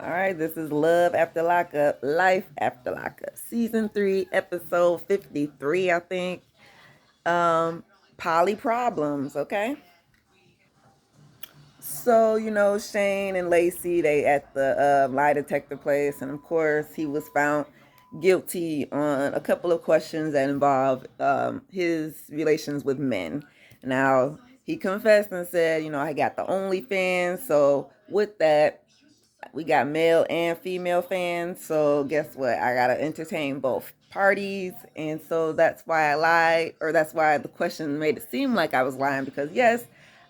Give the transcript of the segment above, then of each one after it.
All right, this is Love After Lockup, Life After Lockup, Season 3, Episode 53, I think. Um, Poly Problems, okay? So, Shane and Lacey, they at the lie detector place, and of course, he was found guilty on a couple of questions that involve his relations with men. Now, he confessed and said, I got the OnlyFans, so with that, we got male and female fans. So guess what? I gotta entertain both parties, and so that's why I lied, or that's why the question made it seem like I was lying. Because yes,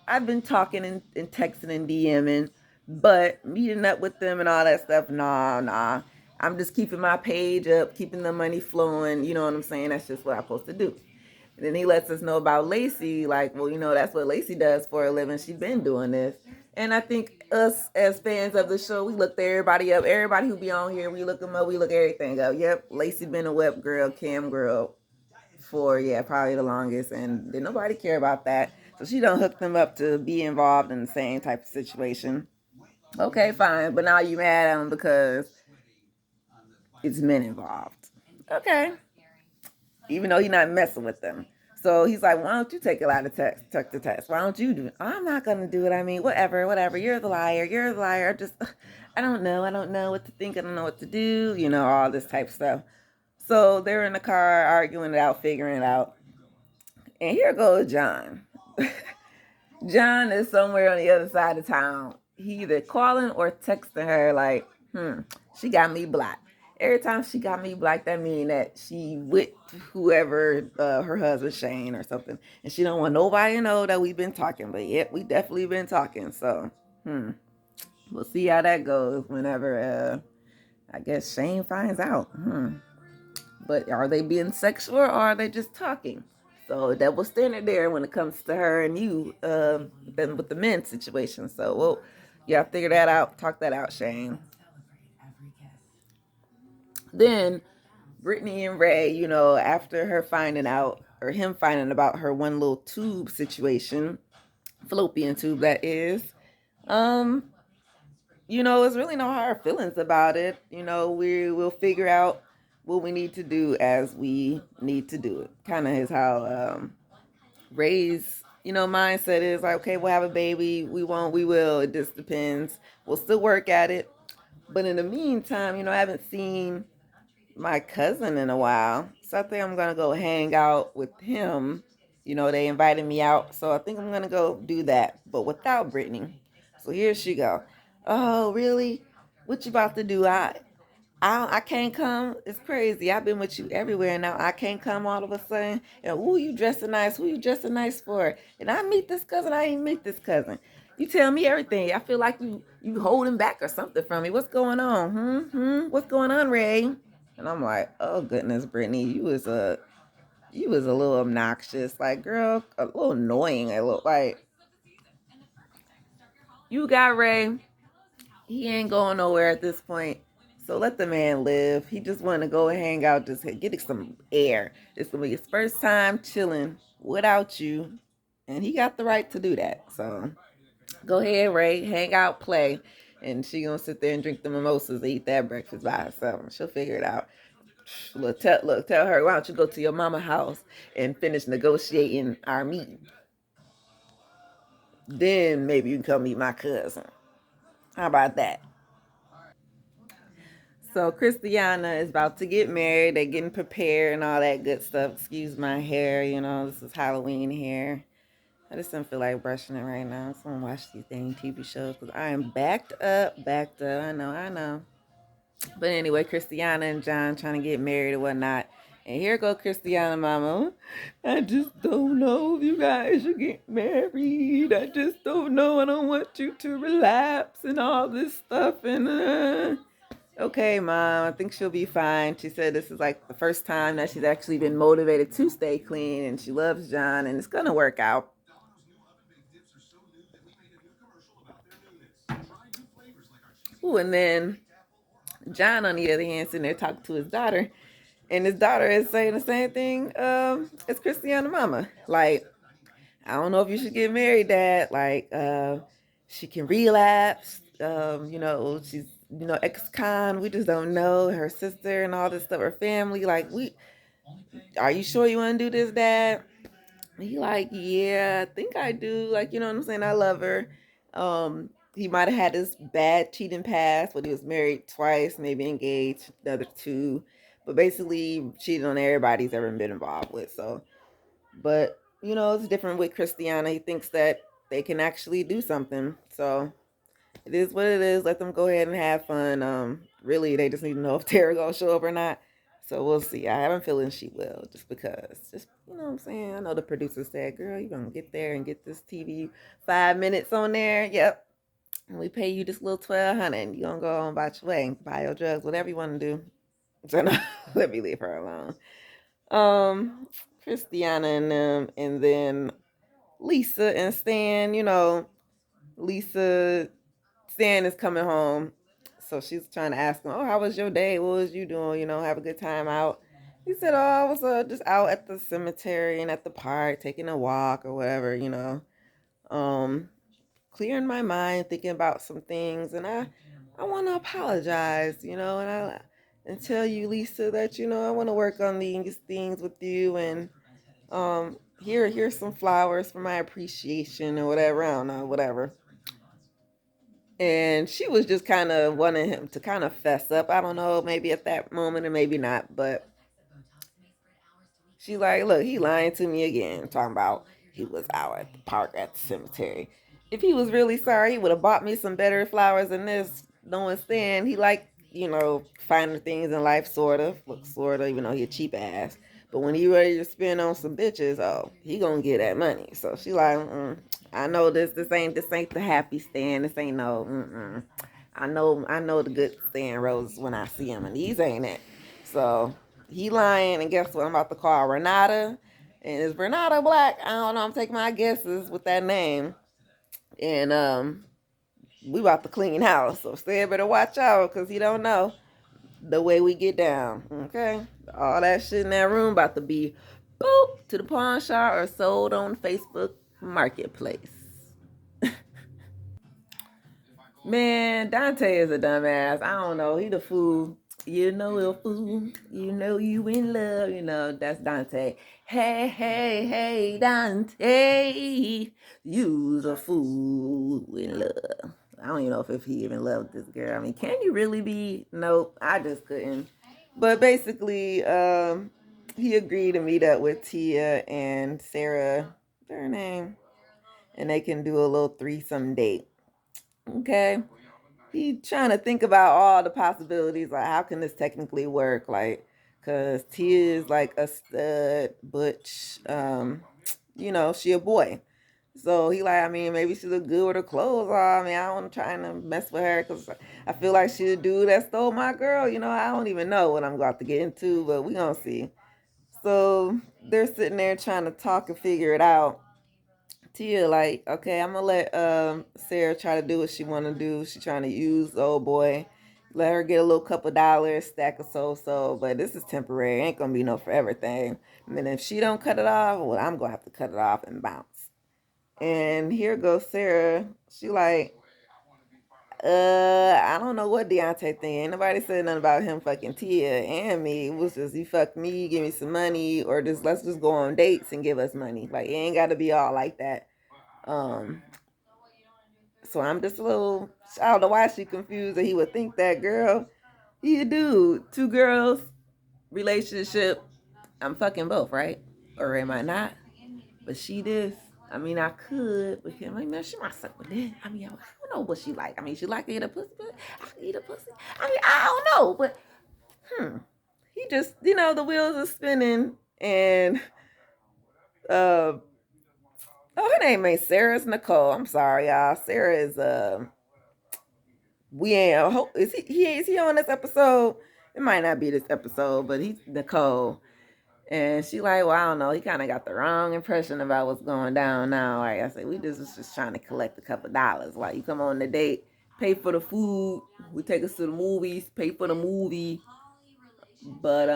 I've been talking and texting and DMing, but meeting up with them and all that stuff, nah. I'm just keeping my page up, keeping the money flowing. You know what I'm saying? That's just what I'm supposed to do. And then he lets us know about Lacey, like, well, that's what Lacey does for a living. She's been doing this. And I think us as fans of the show, we looked everybody up. Everybody who be on here, we look them up. We look everything up. Yep, Lacey been a web girl, cam girl for, yeah, probably the longest. And did nobody care about that. So she done hooked them up to be involved in the same type of situation. Okay, fine. But now you mad at him because it's men involved. Okay. Even though he's not messing with them. So he's like, why don't you take a lot of text, tuck the test? Why don't you do it? I'm not gonna do it. I mean, whatever. You're the liar. You're the liar. I don't know. I don't know what to think. I don't know what to do. All this type of stuff. So they're in the car arguing it out, figuring it out. And here goes John. John is somewhere on the other side of town. He either calling or texting her like, she got me blocked. Every time she got me blocked, that mean that she with whoever, her husband Shane or something, and she don't want nobody to know that we've been talking. But yep, we definitely been talking. So, we'll see how that goes whenever, I guess Shane finds out. But are they being sexual or are they just talking? So that was standard there when it comes to her and you, then with the men situation. So yeah, figure that out, talk that out, Shane. Then Brittany and Ray, after her finding out or him finding about her one little tube situation, fallopian tube that is, um, it's really no hard feelings about it. We will figure out what we need to do as we need to do it. Kind of is how Ray's, mindset is like, okay, we'll have a baby. We won't, we will. It just depends. We'll still work at it. But in the meantime, I haven't seen my cousin in a while. So I think I'm going to go hang out with him. They invited me out. So I think I'm going to go do that, but without Brittany. So here she go. Oh, really? What you about to do? I can't come. It's crazy. I've been with you everywhere now. I can't come all of a sudden. And who you dressing nice? Who you dressing nice for? And I meet this cousin. I ain't meet this cousin. You tell me everything. I feel like you holding back or something from me. What's going on? What's going on, Ray? And I'm like, oh goodness, Brittany, you was a little obnoxious. Like, girl, a little annoying. A little like you got Ray. He ain't going nowhere at this point. So let the man live. He just wanted to go and hang out, just get some air. It's gonna be his first time chilling without you, and he got the right to do that. So go ahead, Ray, hang out, play, and she gonna sit there and drink the mimosas, eat that breakfast by herself. She'll figure it out. Tell her, why don't you go to your mama house and finish negotiating our meeting? Then maybe you can come meet my cousin. How about that? So Christiana is about to get married. They're getting prepared and all that good stuff. Excuse my hair, this is Halloween hair. I just don't feel like brushing it right now. So I'm gonna watch these dang TV shows because I am backed up, backed up. I know. But anyway, Christiana and John trying to get married and whatnot. And here go Christiana mama. I just don't know if you guys should get married. I just don't know. I don't want you to relapse and all this stuff. And okay, mom, I think she'll be fine. She said this is like the first time that she's actually been motivated to stay clean, and she loves John, and it's gonna work out. Ooh, and then John, on the other hand, sitting there talking to his daughter, and his daughter is saying the same thing as Christiana mama. Like, I don't know if you should get married, Dad. Like, she can relapse. She's ex-con. We just don't know her sister and all this stuff, her family. Like, are you sure you want to do this, Dad? He like, yeah, I think I do. Like, you know what I'm saying? I love her. He might have had this bad cheating past, but he was married twice, maybe engaged the other two, but basically cheated on everybody he's ever been involved with. So, but it's different with Christiana. He thinks that they can actually do something. So it is what it is. Let them go ahead and have fun. Really, they just need to know if Tara gonna show up or not. So we'll see. I have a feeling she will, just because. Just what I'm saying. I know the producer said, "Girl, you gonna get there and get this TV 5 minutes on there." Yep. And we pay you this little 1,200. You gonna go on about your way, buy your drugs, whatever you want to do. So no, let me leave her alone. Christiana and them, and then Lisa and Stan. Lisa Stan is coming home, so she's trying to ask him, "Oh, how was your day? What was you doing? Have a good time out?" He said, "Oh, I was just out at the cemetery and at the park, taking a walk or whatever. Um, clearing my mind, thinking about some things, and I want to apologize, and tell you, Lisa, that I want to work on these things with you, and here's some flowers for my appreciation or whatever. I don't know, whatever." And she was just kind of wanting him to kind of fess up. I don't know, maybe at that moment or maybe not, but she like, look, he lying to me again, talking about he was out at the park at the cemetery. If he was really sorry, he would have bought me some better flowers than this. Knowing Stan, he like, finer things in life, sort of, even though he a cheap ass. But when he ready to spend on some bitches, oh, he gonna get that money. So she like, I know this ain't the happy Stan. This ain't no, I know the good Stan Rose when I see him, and these ain't it. So he lying, and guess what? I'm about to call Renata. And is Renata black? I don't know. I'm taking my guesses with that name. And we about to clean house. So Stan better watch out, because he don't know the way we get down. Okay? All that shit in that room about to be boop to the pawn shop or sold on Facebook Marketplace. Man, Dante is a dumbass. I don't know. He the fool. A fool. You in love. That's Dante. Hey, hey, hey, Dante. You's a fool in love. I don't even know if he even loved this girl. I mean, can you really be? Nope, I just couldn't. But basically, he agreed to meet up with Tia and Sarah, their name, and they can do a little threesome date. Okay, he trying to think about all the possibilities, like how can this technically work, like, because Tia is like a stud butch, she a boy. So he like, I mean, maybe she look good with her clothes on. I mean, I don't trying to mess with her, because I feel like she the dude that stole my girl. I don't even know what I'm about to get into, but we gonna see. So they're sitting there trying to talk and figure it out. Tia like, okay, I'm gonna let Sarah try to do what she wanna do. She trying to use the old boy. Let her get a little couple dollars, stack of so, but this is temporary. Ain't gonna be no forever thing. And then if she don't cut it off, well, I'm gonna have to cut it off and bounce. And here goes Sarah. She like, I don't know what Deontay think. Ain't nobody said nothing about him fucking Tia and me. It was just, he fucked me, give me some money, or just let's just go on dates and give us money. Like, it ain't gotta be all like that. Um, so I'm just a little, I don't know why she confused that he would think that. Girl, he a dude. Two girls, relationship. I'm fucking both, right? Or am I not? But she this. I mean, I could, but I'm like, man, she might suck with this. I mean, I don't know what she like. I mean, she like to eat a pussy, but I can eat a pussy. I mean, I don't know, but he just, the wheels are spinning, and uh, oh, her name ain't Sarah, it's Nicole. I'm sorry, y'all. Sarah is we ain't. Is he on this episode? It might not be this episode, but he's Nicole. And she like, well, I don't know. He kind of got the wrong impression about what's going down now. Like I said, we just was just trying to collect a couple dollars. Like, you come on the date, pay for the food, we take us to the movies, pay for the movie, but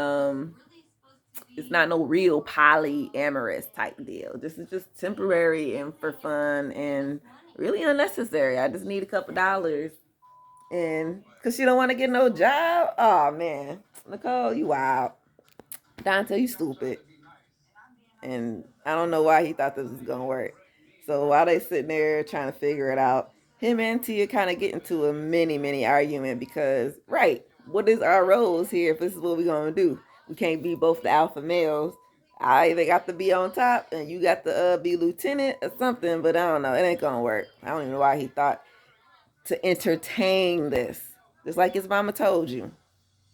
it's not no real polyamorous type deal. This is just temporary and for fun and really unnecessary. I just need a couple dollars And because she don't want to get no job. Oh man, Nicole, you wild. Dante, you stupid. And I don't know why he thought this was gonna work. So while they sitting there trying to figure it out, him and Tia kind of get into a mini argument because, right, what is our roles here if this is what we're gonna do? We can't be both the alpha males. I either got to be on top and you got to be lieutenant or something, but I don't know. It ain't gonna work. I don't even know why he thought to entertain this. Just like his mama told you.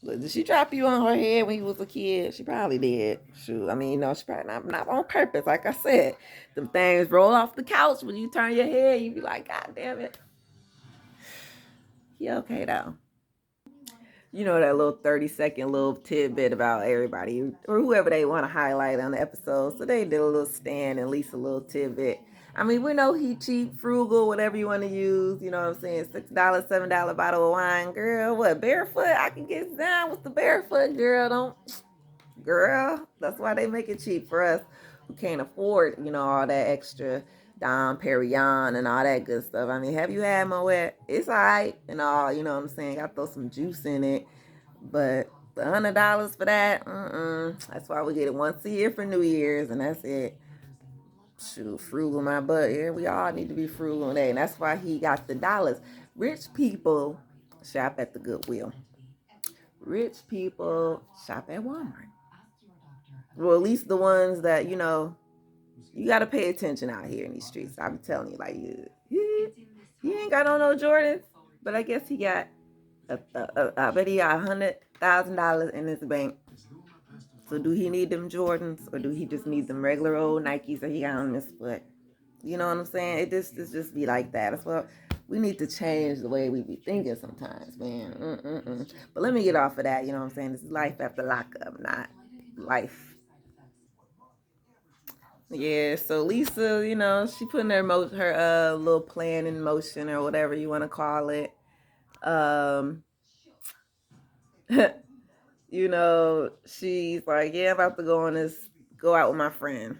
Did she drop you on her head when you was a kid? She probably did. Shoot, I mean, no, she probably not on purpose. Like I said, them things roll off the couch when you turn your head. You be like, God damn it. Yeah, okay though. You know that little 30-second little tidbit about everybody or whoever they want to highlight on the episode. So they did a little stand and at least a little tidbit. I mean, we know he cheap, frugal, whatever you want to use. You know what I'm saying? $6, $7 bottle of wine, girl. What, barefoot? I can get down with the barefoot, girl. Don't. Girl, that's why they make it cheap for us who can't afford, all that extra Dom Perignon and all that good stuff. I mean, have you had Moet? It's all right and all, you know what I'm saying? Got to throw some juice in it. But the $100 for that, that's why we get it once a year for New Year's, and that's it. Shoot, frugal my butt. Yeah, we all need to be frugal in that. And that's why he got the dollars. Rich people shop at the Goodwill. Rich people shop at Walmart. Well, at least the ones that, you got to pay attention out here in these streets. I'm telling you, like, he ain't got on no Jordans, but I guess he got, I bet he got $100,000 in his bank. So do he need them Jordans or do he just need them regular old Nikes that he got on his foot? You know what I'm saying? It just be like that. That's what we need to change the way we be thinking sometimes, man. But let me get off of that. You know what I'm saying? This is life after lockup, not life. Yeah, so Lisa, she putting her little plan in motion or whatever you want to call it. Um, she's like, yeah, I'm about to go out with my friend.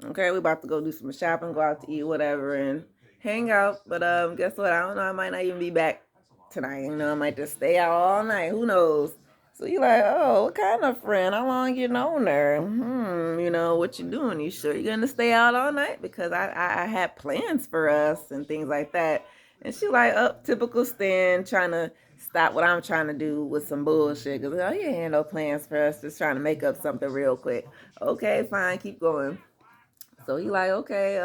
Okay, we about to go do some shopping, go out to eat, whatever, and hang out. But guess what? I don't know. I might not even be back tonight. I might just stay out all night. Who knows? So you like, oh, what kind of friend? How long you known her? What you doing? You sure you're gonna stay out all night? Because I had plans for us and things like that. And she like, oh, typical Stan trying to stop what I'm trying to do with some bullshit. Cause oh, you ain't no plans for us. Just trying to make up something real quick. Okay, fine, keep going. So he like, okay,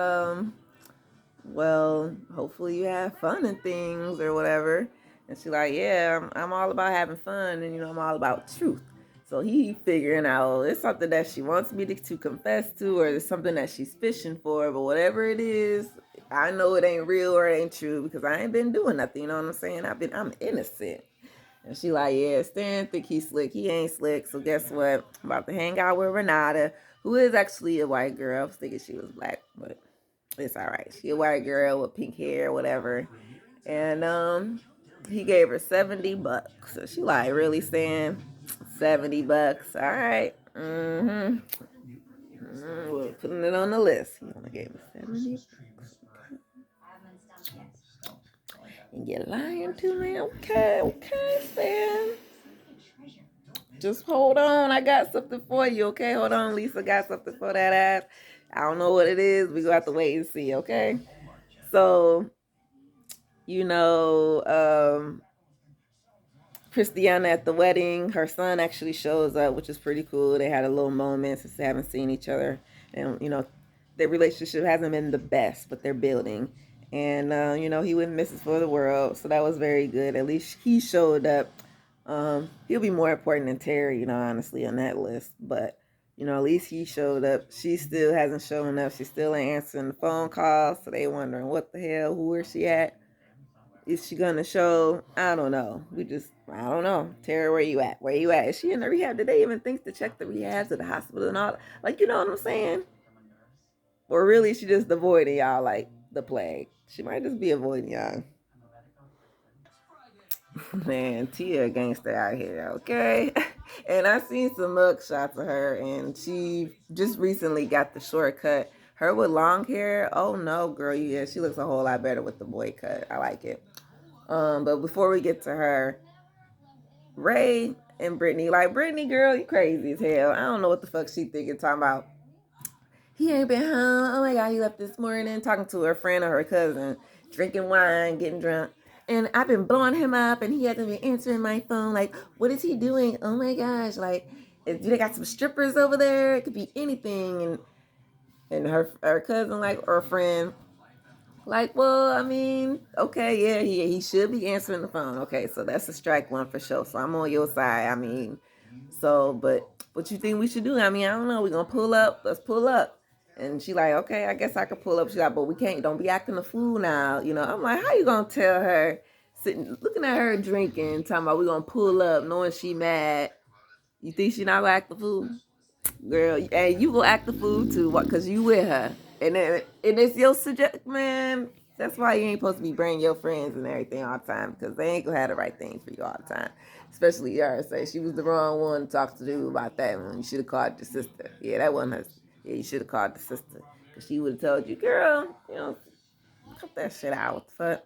well, hopefully you have fun and things or whatever. And she like, yeah, I'm all about having fun and I'm all about truth. So he figuring out it's something that she wants me to confess to or it's something that she's fishing for. But whatever it is, I know it ain't real or it ain't true because I ain't been doing nothing. You know what I'm saying? I'm innocent. And she like, yeah, Stan think he's slick. He ain't slick. So guess what? I'm about to hang out with Renata, who is actually a white girl. I was thinking she was black, but it's all right. She a white girl with pink hair, whatever. And he gave her $70. So she like, really, Stan? $70. All right. We're putting it on the list. He only gave me 70. And you're lying to me? Okay, Stan. Just hold on. I got something for you, okay? Hold on, Lisa. Got something for that ass. I don't know what it is. We're going to have to wait and see, okay? So, you know, um, Christiana at the wedding, her son actually shows up, which is pretty cool. They had a little moment since they haven't seen each other. And, their relationship hasn't been the best, but they're building. And, he wouldn't miss it for the world. So that was very good. At least he showed up. He'll be more important than Terry, honestly, on that list. But, at least he showed up. She still hasn't shown up. She still ain't answering the phone calls. So they wondering what the hell, where she at? Is she gonna show? I don't know. I don't know. Terry, where you at? Where you at? Is she in the rehab? Did they even think to check the rehabs at the hospital and all? Like, you know what I'm saying? Or really, she just avoiding y'all like the plague. She might just be avoiding y'all. Man, Tia a gangster out here, okay? And I seen some mug shots of her, and she just recently got the shortcut. Her with long hair, oh no, girl, yeah, she looks a whole lot better with the boy cut. I like it. But before we get to her, Ray and Brittany, like, Brittany, girl, you crazy as hell. I don't know what the fuck she thinking, talking about he ain't been home. Oh my God, he left this morning, talking to her friend or her cousin, drinking wine, getting drunk. And I've been blowing him up and he hasn't been answering my phone. Like, what is he doing? Oh my gosh. Like, do they got some strippers over there? It could be anything. And her cousin, like, or friend, like, well, I mean, okay, yeah, he should be answering the phone. Okay, so that's a strike one for sure. So I'm on your side. I mean, so, but what you think we should do? I mean, I don't know. We're going to pull up. Let's pull up. And she like, okay, I guess I could pull up. She like, but we can't, don't be acting a fool now. You know, I'm like, how you going to tell her, sitting, looking at her drinking, talking about we going to pull up, knowing she mad. You think she not going to act the fool? Girl, and you go act the fool too, because you with her. And it's your suggest, man. That's why you ain't supposed to be bringing your friends and everything all the time, because they ain't gonna have the right things for you all the time. Especially her. Say she was the wrong one to talk to you about that one. You should have called your sister. Yeah, that wasn't her. Yeah, you should have called the sister, because she would have told you, girl, you know, cut that shit out. What the fuck?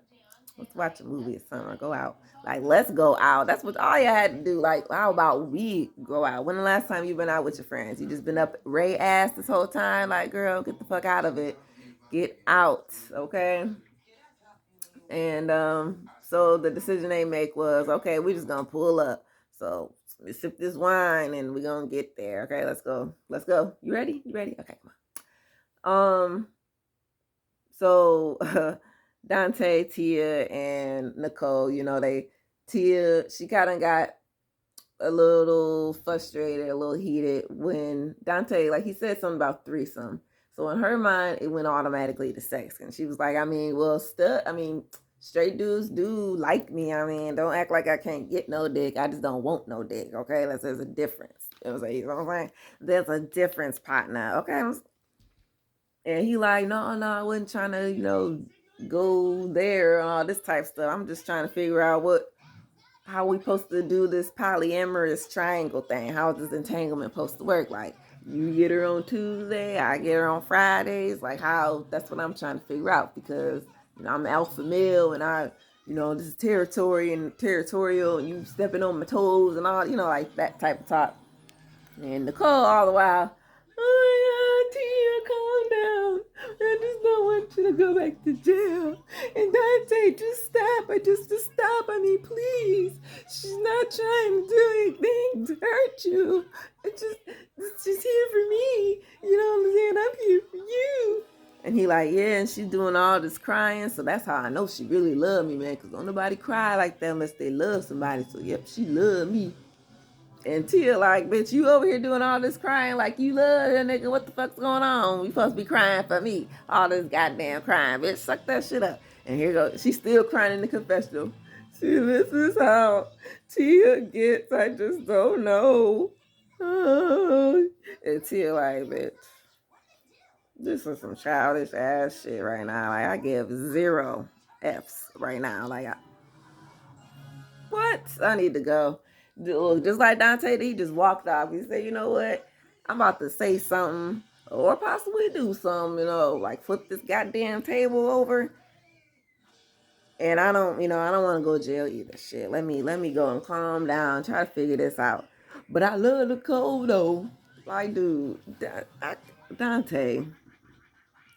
Let's watch a movie or something or go out. Like, let's go out. That's what all you had to do. Like, how about we go out? When the last time you been out with your friends? You just been up Ray ass this whole time? Like, girl, get the fuck out of it. Get out, okay? And so the decision they make was, okay, we just gonna pull up. So we sip this wine and we gonna get there. Okay, let's go. Let's go. You ready? You ready? Okay, come on. So Dante, Tia, and Nicole, you know, Tia, she kind of got a little frustrated, a little heated when Dante, like, he said something about threesome. So in her mind, it went automatically to sex. And she was like, I mean, well, straight dudes do like me. I mean, don't act like I can't get no dick. I just don't want no dick, okay? There's a difference. It was like, you know what I'm saying? There's a difference, partner, okay? And he like, no, I wasn't trying to, you know, go there and all this type of stuff. I'm just trying to figure out how we supposed to do this polyamorous triangle thing. How is this entanglement supposed to work? Like, you get her on Tuesday, I get her on Fridays. Like, how? That's what I'm trying to figure out, because, you know, I'm alpha male and you know, this is territorial and you stepping on my toes and all, you know, like that type of talk. And Nicole all the while, oh my God, Tia, calm down. I just don't want you to go back to jail. And Dante, just stop. Just stop. I mean, please. She's not trying to do anything to hurt you. She's here for me. You know what I'm saying? I'm here for you. And he like, yeah, and she's doing all this crying. So that's how I know she really love me, man. Because don't nobody cry like that unless they love somebody. So, yep, she love me. And Tia like, bitch, you over here doing all this crying like you love her, nigga. What the fuck's going on? You supposed to be crying for me. All this goddamn crying, bitch. Suck that shit up. And here goes. She's still crying in the confessional. This is how Tia gets. I just don't know. Oh. And Tia like, bitch, this is some childish ass shit right now. Like, I give 0 F's right now. Like, what? I need to go. Look, just like Dante, he just walked off. He said, you know what? I'm about to say something or possibly do something, you know, like flip this goddamn table over. And I don't want to go to jail either. Shit. Let me go and calm down, try to figure this out. But I love the code though. Like, dude, Dante,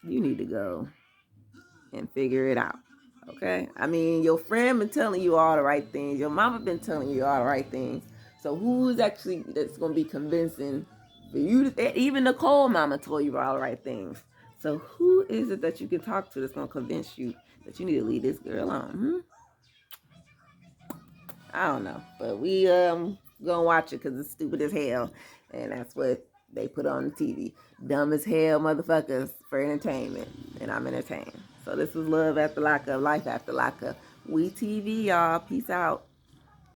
you need to go and figure it out. Okay? I mean, your friend been telling you all the right things. Your mama been telling you all the right things. So who's actually that's going to be convincing for you? Even Nicole mama told you all the right things. So who is it that you can talk to that's going to convince you that you need to leave this girl on? I don't know. But we going to watch it because it's stupid as hell. And that's what they put on the TV. Dumb as hell motherfuckers for entertainment. And I'm entertained. So this was Love After Lockup, Life After Lockup. We TV, y'all. Peace out.